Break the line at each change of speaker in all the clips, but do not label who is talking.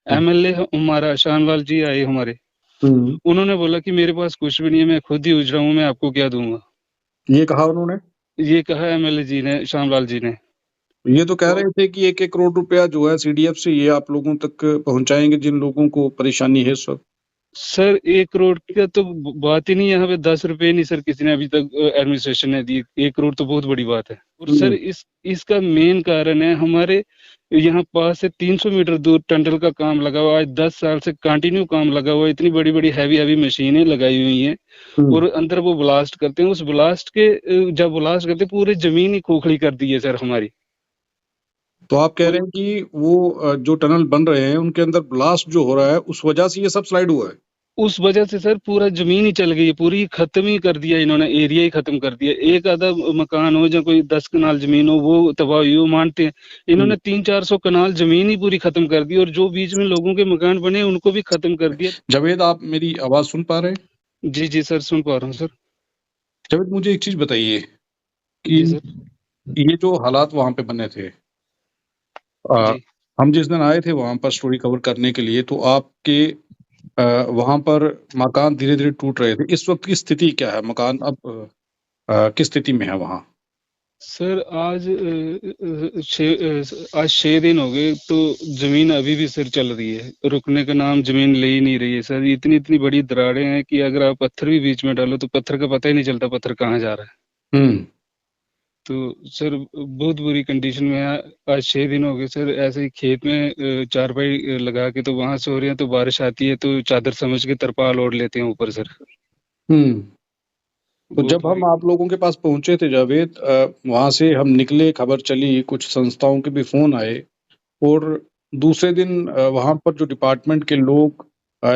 हम्म।
MLA हमारा शाहनवाल जी आए हमारे, उन्होंने बोला कि मेरे पास कुछ भी नहीं है, मैं खुद ही उजरा हूँ, मैं आपको क्या दूंगा।
ये कहा उन्होंने?
ये कहा एमएलए जी ने, शामलाल जी ने।
ये तो कह
तो
रहे थे कि 1-1 करोड़ रुपया जो है सीडीएफ से ये आप लोगों तक पहुंचाएंगे जिन लोगों को परेशानी है इस वक्त।
सर 1 करोड़ का तो बात ही नहीं, यहाँ पे 10 रुपए नहीं सर किसी ने अभी तक एडमिनिस्ट्रेशन ने दी। 1 करोड़ तो बहुत बड़ी बात है। और सर इसका मेन कारण है हमारे यहाँ पास से 300 मीटर दूर टनल का काम लगा हुआ है। आज 10 साल से कंटिन्यू काम लगा हुआ है। इतनी बड़ी बड़ी हैवी हैवी मशीनें लगाई हुई हैं और अंदर वो ब्लास्ट करते हैं। उस ब्लास्ट के जब ब्लास्ट करते हैं, पूरी जमीन ही खोखली कर दी है सर हमारी।
तो आप कह
और
रहे हैं कि वो जो टनल बन रहे हैं उनके अंदर ब्लास्ट जो हो रहा है उस वजह से ये सब स्लाइड हुआ है।
उस वजह से सर पूरा जमीन ही चल गई है, पूरी खत्म ही कर दिया इन्होंने, एरिया ही खत्म कर दिया। एक आधा मकान हो या कोई 10 कनाल जमीन हो वो तबाह हुई हो मानते हैं, इन्होंने 300-400 कनाल जमीन ही पूरी खत्म कर दी और जो बीच में लोगों के मकान बने उनको भी खत्म कर दिया।
जावेद, आप मेरी आवाज सुन पा रहे हैं?
जी जी सर, सुन पा रहा हूँ सर।
जावेद, मुझे एक चीज बताइए कि
जी सर।
ये जो हालात वहां पे बने थे, आ,
जी
हम जिस दिन आए थे वहां पर स्टोरी कवर करने के लिए, तो आपके वहां पर मकान धीरे धीरे टूट रहे थे। इस वक्त की स्थिति क्या है? मकान अब किस स्थिति में है वहां?
सर आज 6 दिन हो गए तो जमीन अभी भी सर चल रही है, रुकने का नाम जमीन ले ही नहीं रही है सर। इतनी इतनी बड़ी दरारें हैं कि अगर आप पत्थर भी बीच में डालो तो पत्थर का पता ही नहीं चलता पत्थर कहाँ जा रहा है।
हम्म।
तो सर बहुत बुरी कंडीशन में है। आज 6 दिन हो गए सर, ऐसे ही खेत में चारपाई लगा के तो वहां सो रहे हैं, तो बारिश आती है तो चादर समझ के तरपाल ओढ़ लेते हैं ऊपर सर।
हम्म। तो
बहुत
जब हम
बुरी।
आप लोगों के पास पहुंचे थे जावेद, वहां से हम निकले, खबर चली, कुछ संस्थाओं के भी फोन आए, और दूसरे दिन वहां पर जो डिपार्टमेंट के लोग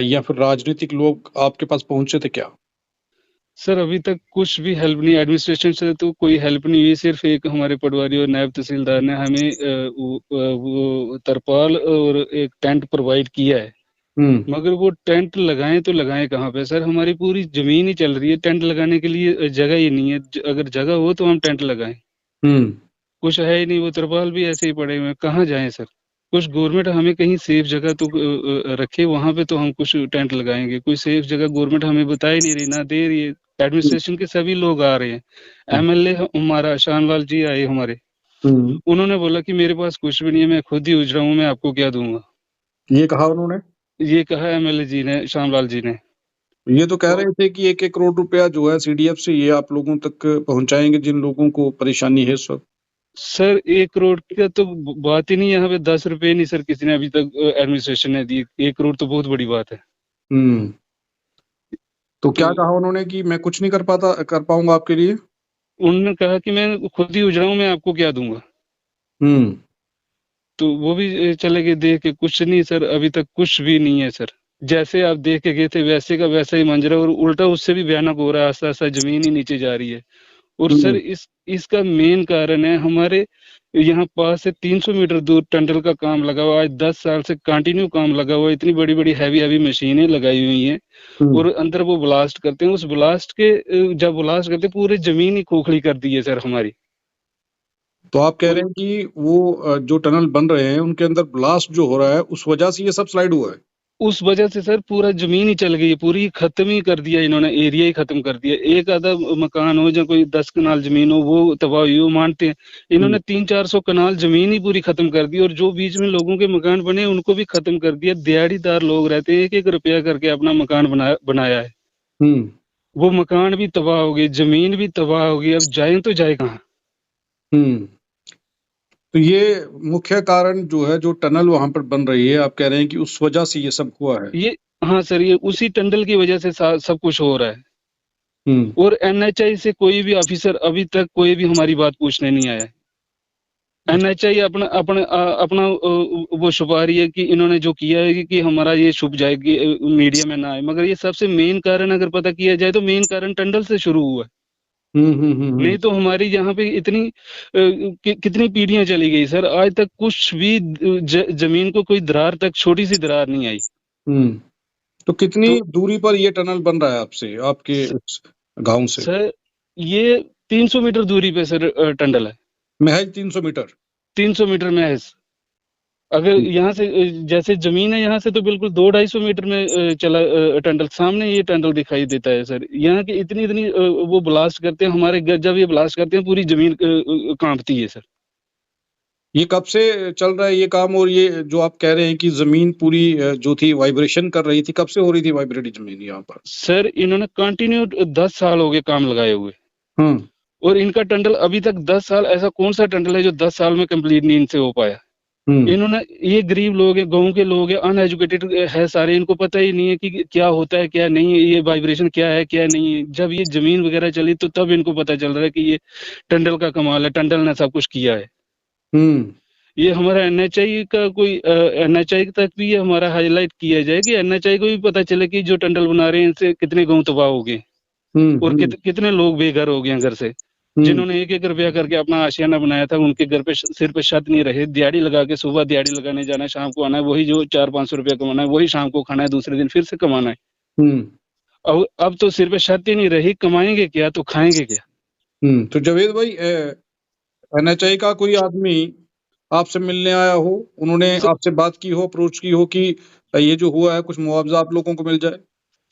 या फिर राजनीतिक लोग आपके पास पहुंचे थे क्या?
सर अभी तक कुछ भी हेल्प नहीं, एडमिनिस्ट्रेशन से तो कोई हेल्प नहीं हुई। सिर्फ एक हमारे पटवारी और नायब तहसीलदार ने हमें वो तरपाल और एक टेंट प्रोवाइड किया है।
हम्म।
मगर वो टेंट लगाएं तो लगाएं कहाँ पे सर, हमारी पूरी जमीन ही चल रही है, टेंट लगाने के लिए जगह ही नहीं है। अगर जगह हो तो हम टेंट लगाएं,
हम्म।
कुछ है ही नहीं। वो तरपाल भी ऐसे ही पड़े हुए हैं, कहाँ जाएं सर। कुछ गवर्नमेंट हमें कहीं सेफ जगह तो रखे, वहां पे तो हम कुछ टेंट लगाएंगे। कोई सेफ जगह गवर्नमेंट हमें बता ही नहीं रही, ना दे रही है। एडमिनिस्ट्रेशन के सभी लोग आ रहे हैं। एमएलए हमारा शाहनवाल जी आए हमारे,
हम्म।
उन्होंने बोला कि मेरे पास कुछ भी नहीं है, मैं खुद ही उजरा हूँ, मैं आपको क्या दूंगा।
ये कहा उन्होंने?
ये कहा एमएलए जी ने, शामलाल जी ने।
ये तो कह
तो
रहे थे कि 1-1 करोड़ रुपया जो है सीडीएफ से ये आप लोगों तक पहुंचाएंगे जिन लोगों को परेशानी है इस वक्त।
सर 1 करोड़ का तो बात ही नहीं, यहाँ पे 10 रुपए नहीं सर किसी ने अभी तक एडमिनिस्ट्रेशन ने दी। 1 करोड़ तो बहुत बड़ी बात है।
हम्म। तो
तो
क्या कहा उन्होंने कि मैं कुछ नहीं कर पाऊंगा आपके लिए?
उन्होंने कहा कि मैं खुद ही उजरा हूँ, मैं आपको क्या दूंगा।
हम्म।
तो वो भी चले गए देख के। कुछ नहीं सर, अभी तक कुछ भी नहीं है सर। जैसे आप देख के गए थे वैसे का वैसा ही मंजरा, और उल्टा उससे भी भयानक हो रहा है। आस्ता आस्ता जमीन ही नीचे जा रही है। और सर
हम्म।
इसका मेन कारण है हमारे यहाँ पास से 300 मीटर दूर टनल का काम लगा हुआ है। आज 10 साल से कंटिन्यू काम लगा हुआ है। इतनी बड़ी बड़ी हैवी हैवी मशीनें लगाई हुई हैं
हम्म।
और अंदर वो ब्लास्ट करते हैं। उस ब्लास्ट के जब ब्लास्ट करते हैं, पूरी जमीन ही खोखली कर दी है सर हमारी।
तो आप कह
और
रहे हैं कि वो जो टनल बन रहे हैं उनके अंदर ब्लास्ट जो हो रहा है उस वजह से ये सब स्लाइड हुआ है।
उस वजह से सर पूरा जमीन ही चल गई है, पूरी खत्म ही कर दिया इन्होंने, एरिया ही खत्म कर दिया। एक आधा मकान हो या कोई 10 कनाल जमीन हो वो तबाह हुई हो मानते हैं,
हम्म।
इन्होंने 300-400 कनाल जमीन ही पूरी खत्म कर दी। और जो बीच में लोगों के मकान बने उनको भी खत्म कर दिया। दिहाड़ीदार लोग रहते हैं, 1-1 रुपया करके अपना मकान बनाया है।
हम्म।
वो मकान भी तबाह हो गए, जमीन भी तबाह हो गई। अब जाए तो जाए कहाँ।
हम्म। तो ये मुख्य कारण जो है, जो टनल वहां पर बन रही है, आप कह रहे हैं कि उस वजह से ये सब हुआ है।
ये हाँ सर, ये उसी टंडल की वजह से सब कुछ हो रहा है।
हम्म।
और एनएचआई से कोई भी ऑफिसर अभी तक कोई भी हमारी बात पूछने नहीं आया है। एनएचआई अपना अपना अपना वो छुपा रही है कि इन्होंने जो किया है कि हमारा ये छुप जाएगी, मीडिया में ना आए। मगर ये सबसे मेन कारण अगर पता किया जाए तो मेन कारण टंडल से शुरू हुआ है।
हम्म। हम्म।
नहीं तो हमारी यहाँ पे इतनी कितनी पीढ़ियां चली गई सर, आज तक कुछ भी जमीन को कोई दरार तक, छोटी सी दरार नहीं आई।
हम्म। तो कितनी
तो
दूरी पर ये टनल बन रहा है आपसे, आपके
स-
इस गांव से?
सर ये 300 मीटर दूरी पे सर टंडल है।
महज 300 मीटर?
300 मीटर में है। अगर यहाँ से जैसे जमीन है यहाँ से तो बिल्कुल 200-250 मीटर में चला टनल सामने ये टनल दिखाई देता है सर। यहाँ की इतनी इतनी वो ब्लास्ट करते हैं हमारे घर, जब ये ब्लास्ट करते हैं पूरी जमीन कांपती है सर।
ये कब से चल रहा है ये काम? और ये जो आप कह रहे हैं कि जमीन पूरी जो थी वाइब्रेशन कर रही थी, कब से हो रही थी वाइब्रेट जमीन यहाँ पर?
सर इन्होंने कंटिन्यू 10 साल हो गए काम लगाए हुए,
हम्म।
और इनका टंडल अभी तक 10 साल, ऐसा कौन सा टंडल है जो 10 साल में कंप्लीट नहीं इनसे हो पाया?
हम्म।
इन्होंने, ये गरीब लोग हैं, गाँव के लोग हैं, अनएजुकेटेड है सारे, इनको पता ही नहीं है कि क्या होता है क्या नहीं है, ये वाइब्रेशन क्या है क्या नहीं है। जब ये जमीन वगैरह चली तो तब इनको पता चल रहा है कि ये टंडल का कमाल है, टंडल ने सब कुछ किया है।
हम्म।
ये हमारा एनएचआई का कोई एनएचआई तक भी ये हमारा हाईलाइट किया जाए कि एनएचआई को भी पता चले कि जो टंडल बना रहे हैं इनसे कितने गाँव तबाह हो गए और
हम्म।
कितने लोग बेघर हो गए हैं घर से।
हम्म।
जिन्होंने एक एक रुपया करके अपना आशियाना बनाया था, उनके घर पे सिर पे छत नहीं रहे, दिहाड़ी लगा के सुबह दिहाड़ी लगाने जाना है, शाम को आना है, वही जो 400-500 रुपया कमाना है वही शाम को खाना है, दूसरे दिन फिर से कमाना है।
हम्म।
अब तो सिर पे छत ही नहीं रही, कमाएंगे क्या तो खाएंगे क्या?
तो जावेद भाई, एनएचआई का कोई आदमी आपसे मिलने आया हो, उन्होंने
स,
आपसे बात की हो, अप्रोच की हो कि ये जो हुआ है कुछ मुआवजा आप लोगों को मिल जाए?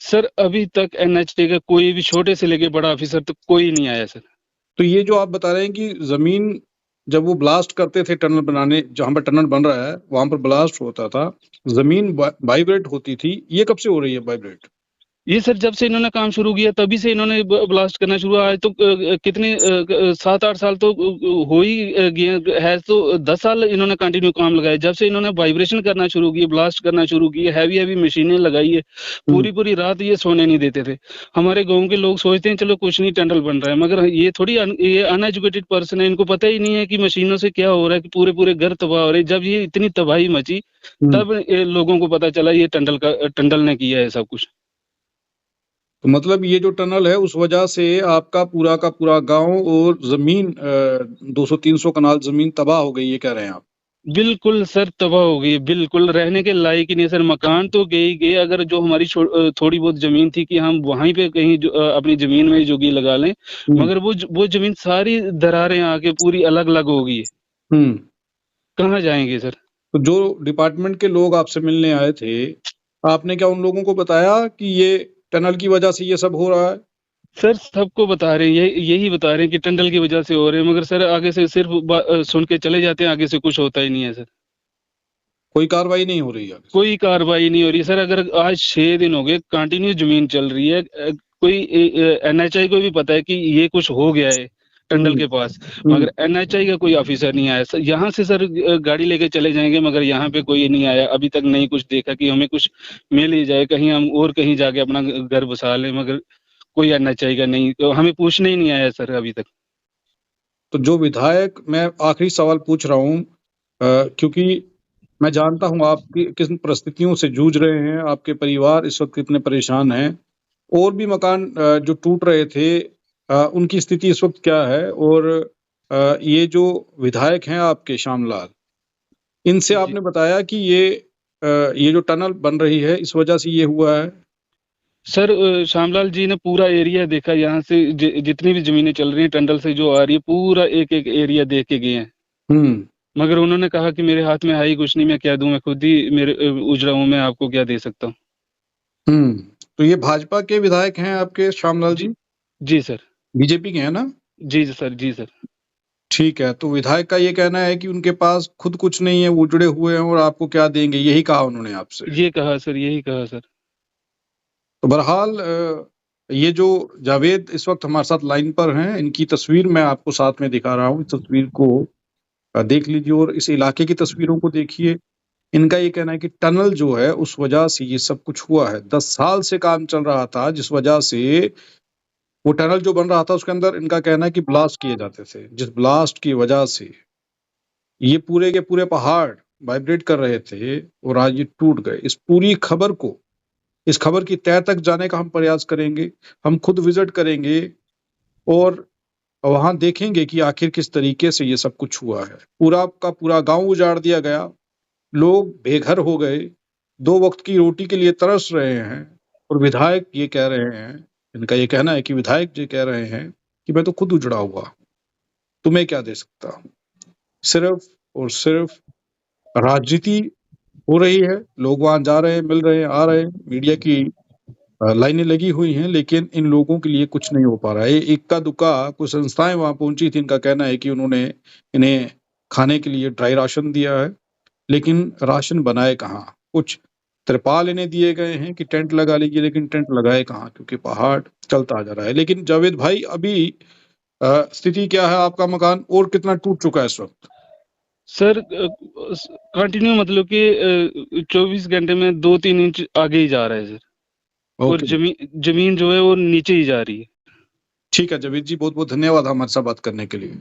सर अभी तक एनएचए का कोई भी छोटे से लेके बड़ा ऑफिसर तक कोई नहीं आया सर।
तो ये जो आप बता रहे हैं कि जमीन जब वो ब्लास्ट करते थे, टनल बनाने जहां पर टनल बन रहा है वहां पर ब्लास्ट होता था, जमीन वाइब्रेट होती थी, ये कब से हो रही है वाइब्रेट?
ये सर जब से इन्होंने काम शुरू किया तभी से इन्होंने ब्लास्ट करना शुरू, आज तो कितने 7-8 साल तो हो ही गए है, तो 10 साल इन्होंने कंटिन्यू काम लगाया। जब से इन्होंने वाइब्रेशन करना शुरू किया, ब्लास्ट करना शुरू किया, हैवी हैवी मशीनें लगाई है, पूरी पूरी रात ये सोने नहीं देते थे। हमारे गाँव के लोग सोचते हैं चलो कुछ नहीं टनल बन रहा है, मगर ये थोड़ी ये अनएजुकेटेड पर्सन है, इनको पता ही नहीं है कि मशीनों से क्या हो रहा है, कि पूरे पूरे घर तबाह हो रहे। जब ये इतनी तबाही मची तब लोगों को पता चला ये टंडल ने किया है सब कुछ।
तो मतलब ये जो टनल है उस वजह से आपका पूरा का पूरा गांव और जमीन 200-300 कनाल जमीन तबाह हो गई, ये कह रहे हैं आप?
बिल्कुल सर, तबाह हो गई, बिल्कुल रहने के लायक ही नहीं सर। मकान तो गए ही गए, अगर जो हमारी थोड़ी बहुत जमीन थी कि हम वहीं पे कहीं अपनी जमीन में जोगी लगा लें, मगर वो जमीन सारी दरारें आके पूरी अलग अलग हो गई है। कहाँ जाएंगे सर?
तो जो डिपार्टमेंट के लोग आपसे मिलने आए थे, आपने क्या उन लोगों को बताया कि ये टनल की वजह से ये सब हो रहा है?
सर सबको बता रहे हैं, यही बता रहे हैं कि टंडल की वजह से हो रहे हैं, मगर सर आगे से सिर्फ सुन के चले जाते हैं, आगे से कुछ होता ही नहीं है सर।
कोई कार्रवाई नहीं हो रही है?
कोई कार्रवाई नहीं हो रही सर। अगर आज 6 दिन हो गए कंटिन्यू जमीन चल रही है, कोई एनएचआई को भी पता है कि ये कुछ हो गया है टंडल के पास, मगर एनएचआई का कोई ऑफिसर नहीं आया सर। यहाँ से सर गाड़ी लेके चले जाएंगे, मगर यहाँ पे कोई नहीं आया अभी तक। नहीं कुछ देखा कि हमें कुछ मिल ही जाए, कहीं हम और कहीं जाके अपना घर बसा लें, मगर कोई एनएचआई का नहीं, तो हमें पूछने ही नहीं आया सर अभी तक।
तो जो विधायक, मैं आखिरी सवाल पूछ रहा हूँ, क्योंकि मैं जानता हूं आप किस परिस्थितियों से जूझ रहे हैं, आपके परिवार इस वक्त कितने परेशान हैं, और भी मकान जो टूट रहे थे उनकी स्थिति इस वक्त क्या है, और ये जो विधायक हैं आपके श्यामलाल, इनसे आपने बताया कि ये जो टनल बन रही है इस वजह से ये हुआ है?
सर श्यामलाल जी ने पूरा एरिया देखा, यहाँ से जितनी भी जमीनें चल रही हैं टंडल से जो आ रही है, पूरा एक एक एरिया देख के गए हैं। मगर उन्होंने कहा कि मेरे हाथ में है ही कुछ नहीं, मैं क्या दूं, मैं खुद ही मेरे उजड़ा हूं, मैं आपको क्या दे सकता हूँ।
तो ये भाजपा के विधायक हैं आपके श्यामलाल जी?
जी सर।
बीजेपी के हैं ना?
जी सर, जी सर।
ठीक है, तो विधायक का ये कहना है कि उनके पास खुद कुछ नहीं है, वो जुड़े हुए हैं और आपको क्या देंगे, यही कहा उन्होंने आपसे?
ये कहा सर, यही कहा सर।
तो बहरहाल ये जो जावेद इस वक्त हमारे साथ लाइन पर हैं, इनकी तस्वीर मैं आपको साथ में दिखा रहा हूँ, इस तस्वीर को देख लीजिए और इस इलाके की तस्वीरों को देखिए। इनका ये कहना है कि टनल जो है उस वजह से ये सब कुछ हुआ है। 10 साल से काम चल रहा था, जिस वजह से वो टनल जो बन रहा था उसके अंदर इनका कहना है कि ब्लास्ट किए जाते थे, जिस ब्लास्ट की वजह से ये पूरे के पूरे पहाड़ वाइब्रेट कर रहे थे और आज ये टूट गए। इस खबर की तह तक जाने का हम प्रयास करेंगे, हम खुद विजिट करेंगे और वहां देखेंगे कि आखिर किस तरीके से ये सब कुछ हुआ है। पूरा का पूरा गांव उजाड़ दिया गया, लोग बेघर हो गए, 2 वक्त की रोटी के लिए तरस रहे हैं, और विधायक ये कह रहे हैं, इनका ये कहना है कि विधायक जी कह रहे हैं कि मैं तो खुद उजड़ा हुआ, तुम्हें क्या दे सकता हूं। सिर्फ और सिर्फ राजनीति हो रही है, लोग वहाँ जा रहे हैं, मिल रहे हैं, आ रहे हैं, मीडिया की लाइनें लगी हुई हैं, लेकिन इन लोगों के लिए कुछ नहीं हो पा रहा है। इक्का-दुक्का कुछ संस्थाएँ वहाँ पहुँची थी, इनका कहना है कि उन्होंने इन्हें खाने के लिए ड्राई राशन दिया है, लेकिन राशन बनाए कहाँ? कुछ तिरपाल इन्हें दिए गए हैं कि टेंट लगा लीजिए, लेकिन टेंट लगाए कहाँ? क्योंकि पहाड़ चलता जा रहा है। लेकिन जावेद भाई, अभी स्थिति क्या है? आपका मकान और कितना टूट चुका है इस वक़्त?
सर कंटिन्यू मतलब कि 24 घंटे में 2-3 इंच आगे ही जा रहा है सर। और
ओके।
जमीन जो है वो नीचे ही जा रही है।
ठीक है जावेद जी, बहुत-बहुत धन्यवाद हमारे साथ बात करने के लिए।